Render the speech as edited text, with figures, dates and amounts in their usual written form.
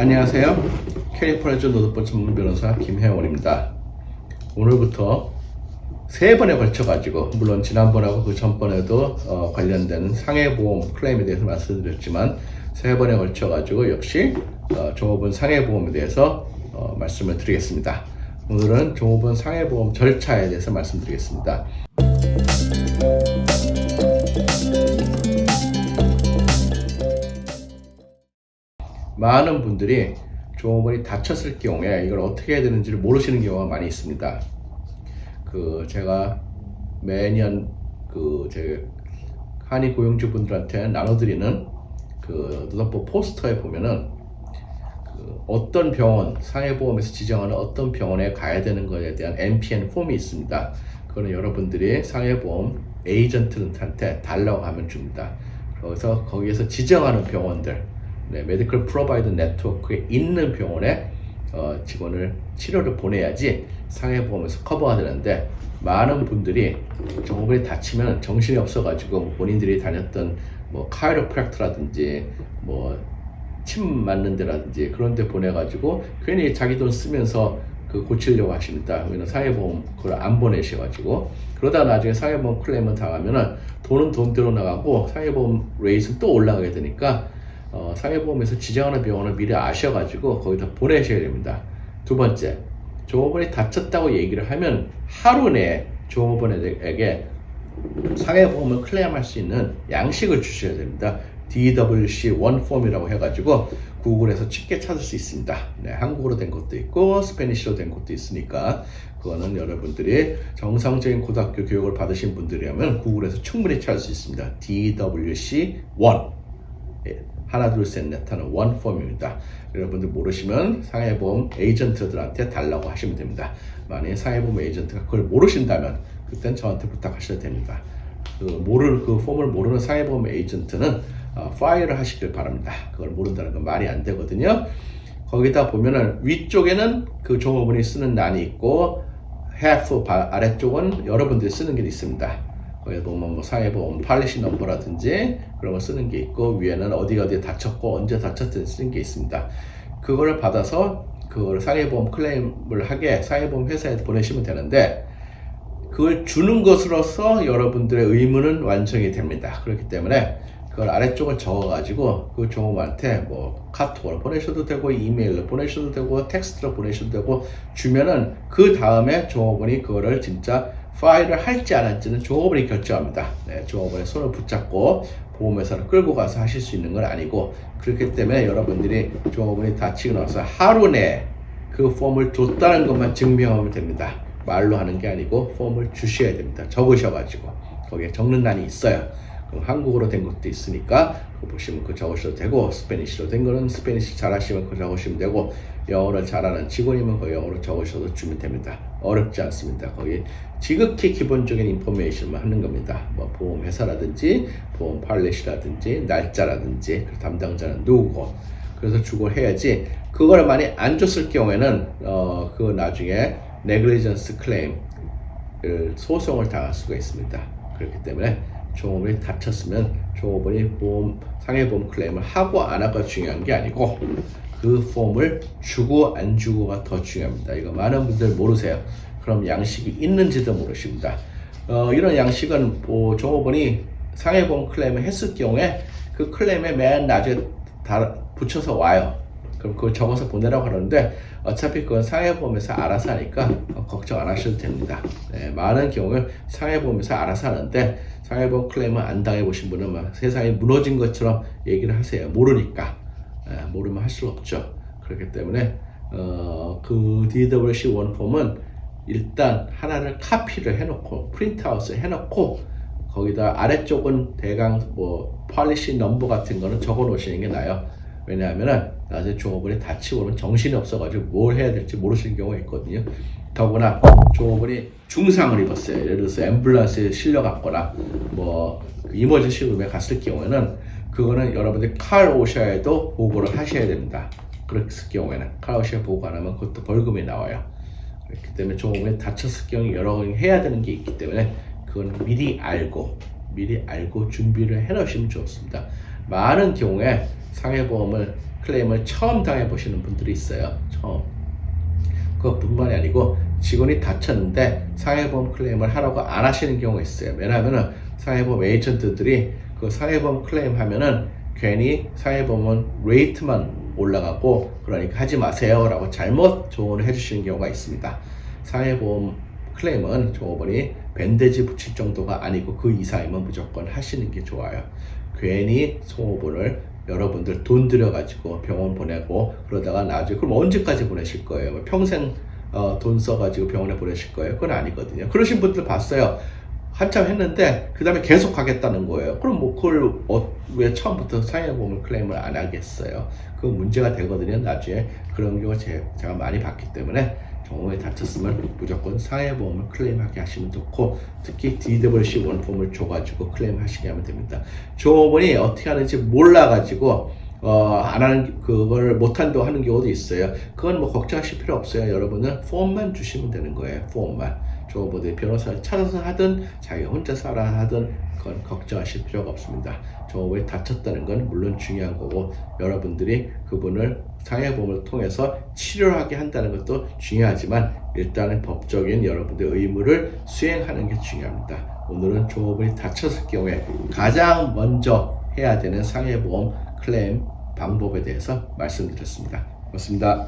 안녕하세요. 캘리포니아 노드법 전문 변호사 김혜원입니다. 오늘부터 3번에 걸쳐가지고, 물론 지난번하고 그 전번에도 관련된 상해보험 클레임에 대해서 말씀드렸지만 3번에 걸쳐가지고 역시 종업원 상해보험에 대해서 말씀을 드리겠습니다. 오늘은 종업원 상해보험 절차에 대해서 말씀드리겠습니다. 많은 분들이 종업원이 다쳤을 경우에 이걸 어떻게 해야 되는지를 모르시는 경우가 많이 있습니다. 제가 매년 제 한의 고용주 분들한테 나눠드리는 노동법 포스터에 보면은 어떤 병원, 상해보험에서 지정하는 어떤 병원에 가야 되는 것에 대한 NPN 폼이 있습니다. 그거는 여러분들이 상해보험 에이전트한테 달라고 하면 줍니다. 그래서 거기에서 지정하는 병원들, 메디컬 프로바이더 네트워크에 있는 병원에 직원을 치료를 보내야지 상해보험에서 커버가 되는데, 많은 분들이 종업원이 다치면 정신이 없어가지고 본인들이 다녔던 카이로프랙터라든지 침 맞는 데라든지 그런 데 보내가지고 괜히 자기 돈 쓰면서 고치려고 하십니다. 왜냐면 상해보험 그걸 안 보내셔가지고, 그러다 나중에 상해보험 클레임을 당하면은 돈은 돈대로 나가고 상해보험 레이트는 또 올라가게 되니까 상해보험에서 지정하는 병원을 미리 아셔가지고 거기다 보내셔야 됩니다. 두 번째, 종업원이 다쳤다고 얘기를 하면 하루 내에 종업원에게 상해보험을 클레임할 수 있는 양식을 주셔야 됩니다. DWC1 폼이라고 해가지고 구글에서 쉽게 찾을 수 있습니다. 한국어로 된 것도 있고 스페니쉬로 된 것도 있으니까 그거는 여러분들이 정상적인 고등학교 교육을 받으신 분들이라면 구글에서 충분히 찾을 수 있습니다. DWC1 하나 둘 셋 넷 하는 원 폼입니다. 여러분들 모르시면 상해보험 에이전트들한테 달라고 하시면 됩니다. 만약에 상해보험 에이전트가 그걸 모르신다면 그땐 저한테 부탁하셔도 됩니다. 그 폼을 모르는 상해보험 에이전트는 파일을 하시길 바랍니다. 그걸 모른다는 건 말이 안 되거든요. 거기다 보면은 위쪽에는 그 종업원이 쓰는 란이 있고 아래쪽은 여러분들이 쓰는 게 있습니다. 거기에 보면 상해보험 팔리시 넘버라든지 그런 거 쓰는 게 있고, 위에는 어디에 다쳤고 언제 다쳤든지 쓰는 게 있습니다. 그거를 받아서 그걸 상해보험 클레임을 하게 상해보험 회사에 보내시면 되는데, 그걸 주는 것으로서 여러분들의 의무는 완성이 됩니다. 그렇기 때문에 그걸 아래쪽을 적어가지고 그 종업원한테 카톡으로 보내셔도 되고 이메일로 보내셔도 되고 텍스트로 보내셔도 되고 주면은 그 다음에 종업원이 그거를 진짜 파일을 할지 안 할지는 종업원이 결정합니다. 종업원의 손을 붙잡고 보험회사를 끌고 가서 하실 수 있는 건 아니고, 그렇기 때문에 여러분들이 종업원이 다치고 나서 하루 내에 그 폼을 줬다는 것만 증명하면 됩니다. 말로 하는 게 아니고 폼을 주셔야 됩니다. 적으셔가지고 거기에 적는 란이 있어요. 그럼 한국어로 된 것도 있으니까 그거 보시면 그거 적으셔도 되고, 스페니쉬로 된 거는 스페니쉬 잘하시면 그거 적으시면 되고, 영어를 잘하는 직원이면 그 영어로 적으셔도 주면 됩니다. 어렵지 않습니다. 거기 지극히 기본적인 인포메이션만 하는 겁니다. 보험회사라든지 보험 팔레시라든지 날짜라든지 그 담당자는 누구고, 그래서 주고 해야지. 그걸 많이 안 줬을 경우에는 그 나중에 네글리전스 클레임 소송을 당할 수가 있습니다. 그렇기 때문에 종업원이 다쳤으면 종업원이 상해보험 클레임을 하고 안 하고가 중요한 게 아니고 그 폼을 주고 안 주고가 더 중요합니다. 이거 많은 분들 모르세요. 그럼 양식이 있는지도 모르십니다. 이런 양식은 종업원이 상해보험 클레임을 했을 경우에 그 클레임에 맨 나중에 붙여서 와요. 그럼 그걸 적어서 보내라고 하는데 어차피 그건 상해보험에서 알아서 하니까 걱정 안 하셔도 됩니다. 많은 경우에 상해보험에서 알아서 하는데 상해보험 클레임을 안 당해보신 분은 세상이 무너진 것처럼 얘기를 하세요. 모르니까. 모르면 할 수 없죠. 그렇기 때문에 그 DWC1 폼은 일단 하나를 카피를 해놓고 프린트아웃을 해놓고 거기다 아래쪽은 대강 폴리시 넘버 같은 거는 적어 놓으시는 게 나아요. 왜냐하면 나중에 종업원이 다치고 그러면 정신이 없어가지고 뭘 해야 될지 모르시는 경우가 있거든요. 더구나 종업원이 중상을 입었어요. 예를 들어서 앰뷸런스에 실려갔거나 이머전시 룸에 갔을 경우에는 그거는 여러분들이 칼오샤에도 보고를 하셔야 됩니다. 그랬을 경우에는 칼오샤에 보고 안 하면 그것도 벌금이 나와요. 그렇기 때문에 종업원이 다쳤을 경우에 여러 가지 해야 되는 게 있기 때문에 그건 미리 알고 준비를 해 놓으시면 좋습니다. 많은 경우에 상해보험을 클레임을 처음 당해보시는 분들이 있어요. 처음. 그것뿐만이 아니고 직원이 다쳤는데 상해보험 클레임을 하라고 안 하시는 경우가 있어요. 왜냐하면 상해보험 에이전트들이 그 상해보험 클레임 하면은 괜히 상해보험은 레이트만 올라가고 그러니까 하지 마세요 라고 잘못 조언을 해주시는 경우가 있습니다. 상해보험 클레임은 조합원이 밴드지 붙일 정도가 아니고 그 이상이면 무조건 하시는 게 좋아요. 괜히 소모분을 여러분들 돈 들여가지고 병원 보내고 그러다가 나중에 그럼 언제까지 보내실 거예요? 평생 돈 써가지고 병원에 보내실 거예요? 그건 아니거든요. 그러신 분들 봤어요. 한참 했는데 그 다음에 계속 가겠다는 거예요. 그럼 뭐 그걸 왜 처음부터 상해보험을 클레임을 안 하겠어요? 그 문제가 되거든요. 나중에 그런 경우 제가 많이 봤기 때문에 경우에 다쳤으면 무조건 상해보험을 클레임하게 하시면 좋고 특히 DWC 원폼을 줘가지고 클레임하시게 하면 됩니다. 조합원이 어떻게 하는지 몰라가지고 안 하는 그걸 못한다고 하는 경우도 있어요. 그건 뭐 걱정하실 필요 없어요. 여러분은 폼만 주시면 되는 거예요. 폼만. 조합원이 변호사를 찾아서 하든 자기가 혼자 살아 하든 그건 걱정하실 필요가 없습니다. 조합원이 다쳤다는 건 물론 중요한 거고 여러분들이 그분을 상해보험을 통해서 치료하게 한다는 것도 중요하지만 일단은 법적인 여러분들의 의무를 수행하는 게 중요합니다. 오늘은 조합원이 다쳤을 경우에 가장 먼저 해야 되는 상해보험 클레임 방법에 대해서 말씀드렸습니다. 고맙습니다.